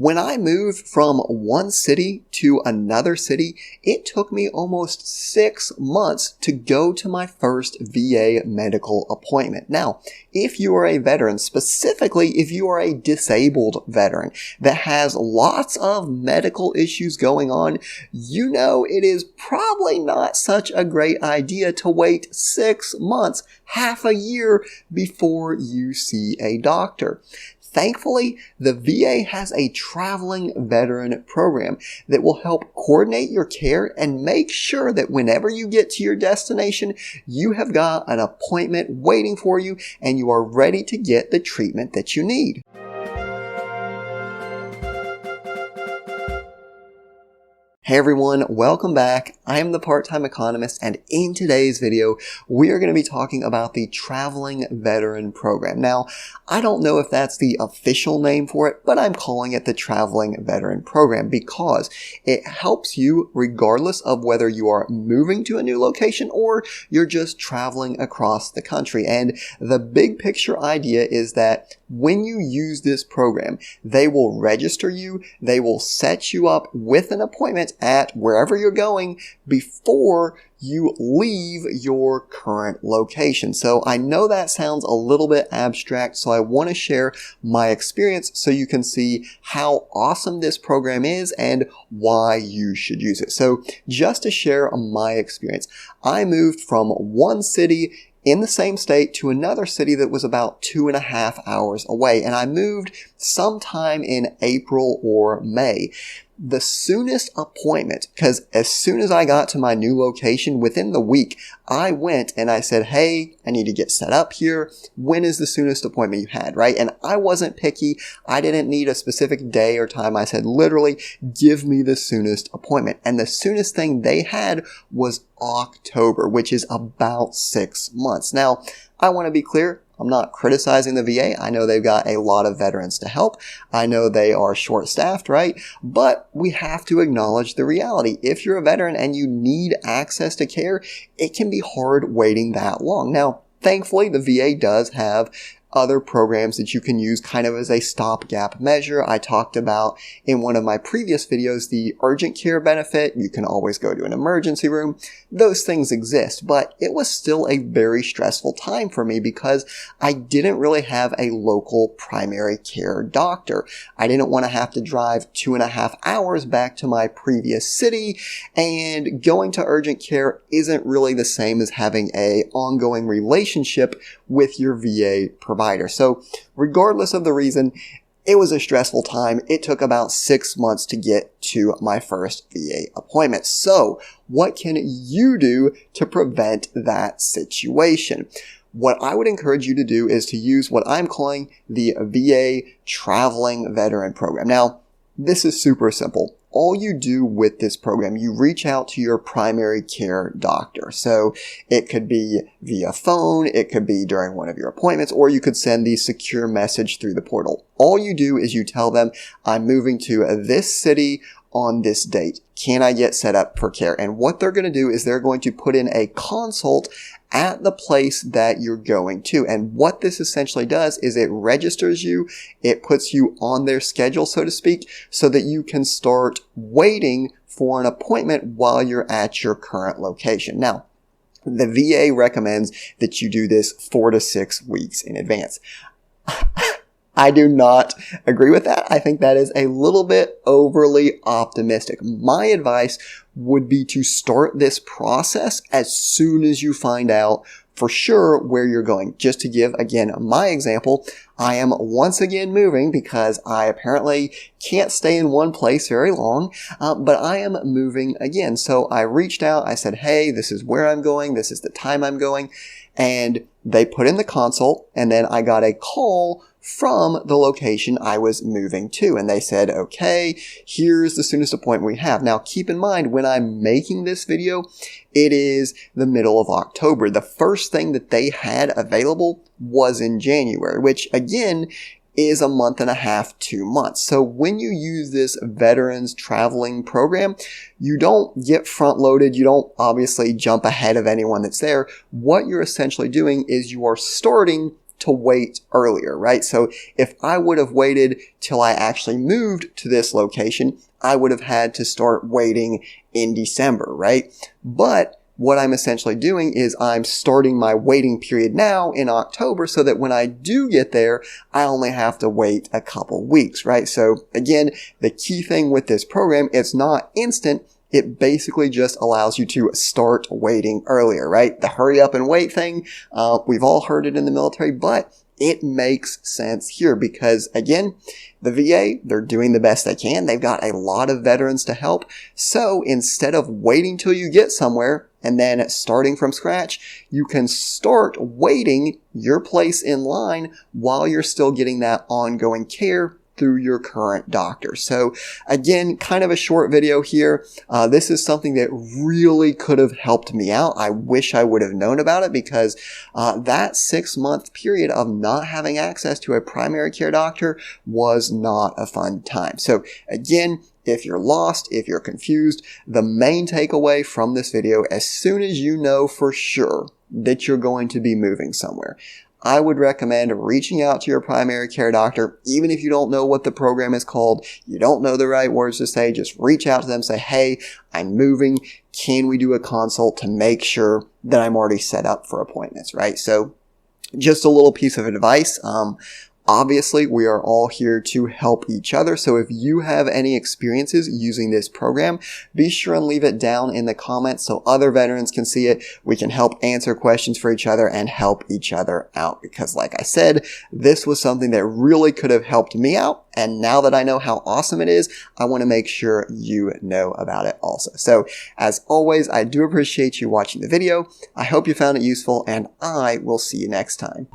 When I moved from one city to another city, it took me almost 6 months to go to my first VA medical appointment. Now, if you are a veteran, specifically if you are a disabled veteran that has lots of medical issues going on, you know it is probably not such a great idea to wait 6 months, half a year before you see a doctor. Thankfully, the VA has a traveling veteran program that will help coordinate your care and make sure that whenever you get to your destination, you have got an appointment waiting for you and you are ready to get the treatment that you need. Hey everyone, welcome back. I am the Part-Time Economist, and in today's video, we are going to be talking about the Traveling Veteran Program. Now, I don't know if that's the official name for it, but I'm calling it the Traveling Veteran Program because it helps you regardless of whether you are moving to a new location or you're just traveling across the country. And the big picture idea is that when you use this program, they will register you, they will set you up with an appointment at wherever you're going before you leave your current location. So I know that sounds a little bit abstract, so I want to share my experience so you can see how awesome this program is and why you should use it. So just to share my experience, I moved from one city in the same state to another city that was about 2.5 hours away. And I moved sometime in April or May. The soonest appointment, because as soon as I got to my new location, within the week, I went and I said, hey, I need to get set up here. When is the soonest appointment you had, right? And I wasn't picky. I didn't need a specific day or time. I said, literally, give me the soonest appointment. And the soonest thing they had was October, which is about 6 months. Now, I want to be clear. I'm not criticizing the VA. I know they've got a lot of veterans to help. I know they are short-staffed, right? But we have to acknowledge the reality. If you're a veteran and you need access to care, it can be hard waiting that long. Now, thankfully, the VA does have other programs that you can use kind of as a stopgap measure. I talked about in one of my previous videos the urgent care benefit. You can always go to an emergency room. Those things exist, but it was still a very stressful time for me because I didn't really have a local primary care doctor. I didn't want to have to drive 2.5 hours back to my previous city, and going to urgent care isn't really the same as having an ongoing relationship with your VA provider. So regardless of the reason, it was a stressful time. It took about 6 months to get to my first VA appointment. So what can you do to prevent that situation? What I would encourage you to do is to use what I'm calling the VA Traveling Veteran Program. Now, this is super simple. All you do with this program, you reach out to your primary care doctor. So it could be via phone, it could be during one of your appointments, or you could send the secure message through the portal. All you do is you tell them, I'm moving to this city on this date. Can I get set up for care? And what they're going to do is they're going to put in a consult at the place that you're going to. And what this essentially does is it registers you, it puts you on their schedule, so to speak, so that you can start waiting for an appointment while you're at your current location. Now, the VA recommends that you do this 4 to 6 weeks in advance. I do not agree with that. I think that is a little bit overly optimistic. My advice would be to start this process as soon as you find out for sure where you're going. Just to give, again, my example, I am once again moving because I apparently can't stay in one place very long, but I am moving again. So I reached out, I said, hey, this is where I'm going, this is the time I'm going, and they put in the consult, and then I got a call from the location I was moving to. And they said, okay, here's the soonest appointment we have. Now, keep in mind, when I'm making this video, it is the middle of October. The first thing that they had available was in January, which again is a month and a half, 2 months. So when you use this veterans traveling program, you don't get front loaded. You don't obviously jump ahead of anyone that's there. What you're essentially doing is you are starting to wait earlier, right? So if I would have waited till I actually moved to this location, I would have had to start waiting in December, right? But what I'm essentially doing is I'm starting my waiting period now in October so that when I do get there, I only have to wait a couple weeks, right? So again, the key thing with this program, it's not instant. It basically just allows you to start waiting earlier, right? The hurry up and wait thing, we've all heard it in the military, but it makes sense here because, again, the VA, they're doing the best they can. They've got a lot of veterans to help. So instead of waiting till you get somewhere and then starting from scratch, you can start waiting your place in line while you're still getting that ongoing care through your current doctor. So again, kind of a short video here. This is something that really could have helped me out. I wish I would have known about it because that 6-month period of not having access to a primary care doctor was not a fun time. So again, if you're lost, if you're confused, the main takeaway from this video, as soon as you know for sure that you're going to be moving somewhere, I would recommend reaching out to your primary care doctor, even if you don't know what the program is called, you don't know the right words to say, just reach out to them, say, hey, I'm moving, can we do a consult to make sure that I'm already set up for appointments, right? So just a little piece of advice. Obviously, we are all here to help each other. So if you have any experiences using this program, be sure and leave it down in the comments so other veterans can see it. We can help answer questions for each other and help each other out. Because like I said, this was something that really could have helped me out. And now that I know how awesome it is, I want to make sure you know about it also. So as always, I do appreciate you watching the video. I hope you found it useful and I will see you next time.